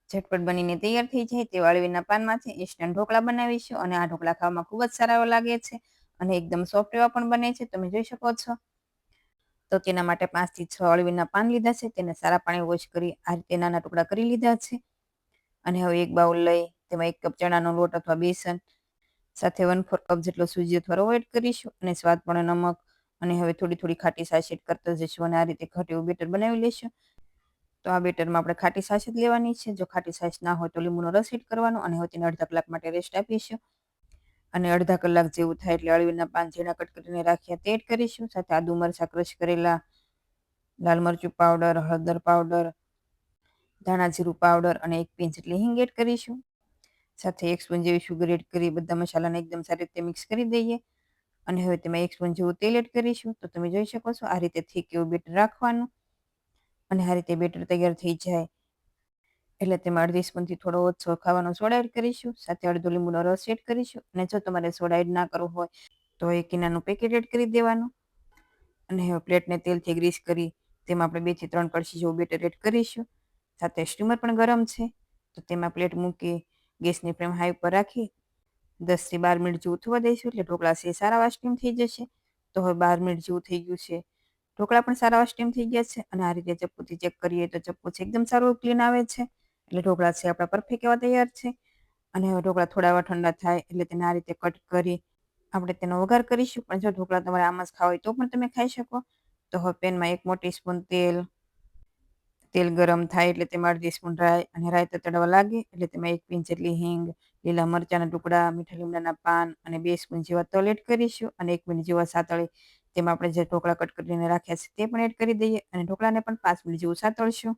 ઝટપટ બનીને તૈયાર થઈ જાય તેવા અળવીના પાનમાંથી ઇન્સ્ટન્ટ ઢોકળા બનાવીશું અને આ ઢોકળા ખાવામાં ખૂબ જ સારા એવા લાગે છે અને એકદમ સોફ્ટ એવા પણ બને છે, તમે જોઈ શકો છો. તો તેના માટે 5 થી 6 અળવીના પાન લીધા છે, તેને સારા પાણી વોશ કરી આ રીતે નાના ટુકડા કરી લીધા છે. અને હવે એક બાઉલ લઈ તેમાં 1 કપ ચણાનો લોટ અથવા બેસન સાથે 1/4 કપ જેટલો સૂજી અથવા રવો એડ કરીશું અને સ્વાદ પ્રમાણે નમક અને હવે થોડી ખાટી છાશ એડ કરતા જઈશું અને આ રીતે ઘટ એવું બેટર બનાવી લઈશું. તો આ બેટરમાં આપણે ખાટી છાશ જ લેવાની છે. જો ખાટી છાશ ના હોય તો લીંબુનો રસ એડ કરવાનો અને હવે તેને અડધા કલાક માટે રેસ્ટ આપીશું. અને અડધા કલાક જેવું થાય એટલે અળવીના પાન ઝીણા કટ કરીને રાખ્યા તે એડ કરીશું. સાથે આદુ મરચાં ક્રશ કરેલા, લાલ મરચું પાવડર, હળદર પાવડર, ધાણા જીરું પાવડર અને 1 પિંચ જેટલી હિંગ એડ કરીશું. સાથે 1 સ્પૂન જેવી શુગર એડ કરી બધા મસાલાને એકદમ સારી રીતે મિક્સ કરી દઈએ. અને હવે તેમાં 1 સ્પૂન જેવું તેલ એડ કરીશું. તો તમે જોઈ શકો છો આ રીતે થીક એવું બેટર રાખવાનું અને આ રીતે બેટર તૈયાર થઈ જાય એટલે તેમાં 1/2 સ્પૂનથી થોડો ઓછો ખાવાનો સોડા એડ કરીશું. સાથે અડધો લીંબુનો રસ એડ કરીશું અને જો તમારે સોડા એડ ના કરવો હોય તો 1 ઇનાનું પેકેટ એડ કરી દેવાનું. અને હવે પ્લેટને તેલથી ગ્રીસ કરી તેમાં આપણે 2 થી 3 કળશી જેવું બેટર એડ કરીશું. સાથે સ્ટીમર પણ ગરમ છે તો તેમાં પ્લેટ મૂકી ગેસની ફ્લેમ હાઈ પર રાખી 10 થી 12 મિનિટ જેવું થવા દઈશું એટલે ઢોકળા છે સારા એવા સ્ટીમ થઈ જશે. તો હવે 12 મિનિટ જેવું થઈ ગયું છે. ઢોકળા પણ સારા એવા સ્ટીમ થઈ ગયા છે અને આ રીતે ચપ્પુથી ચેક કરીએ તો ચપ્પુ છે એકદમ સારું ક્લીન આવે છે. એટલે ઢોકળા છે આપણા પરફેક્ટ એવા તૈયાર છે. અને હવે ઢોકળા થોડા એવા ઠંડા થાય એટલે તેને આ રીતે કટ કરી આપણે તેનો વઘાર કરીશું. પણ જો ઢોકળા તમારે આમ જ ખાવા હોય તો પણ તમે ખાઈ શકો. તો હવે પેનમાં 1 મોટી સ્પૂન તેલ ગરમ થાય એટલે તેમાં 1/2 સ્પૂન રાઈ અને રાઈ તતડવા લાગે એટલે તેમાં 1 પિંચ જેટલી હિંગ, લીલા મરચાંના ટુકડા, મીઠા લીમડાના પાન અને 2 સ્પૂન જેવા તલ એડ કરીશું અને 1 મિનિટ જેવા સાતળી તેમાં આપણે જે ઢોકળા કટ કરીને રાખ્યા છે તે પણ એડ કરી દઈએ અને ઢોકળાને પણ 5 મિનિટ જેવું સાતળશું.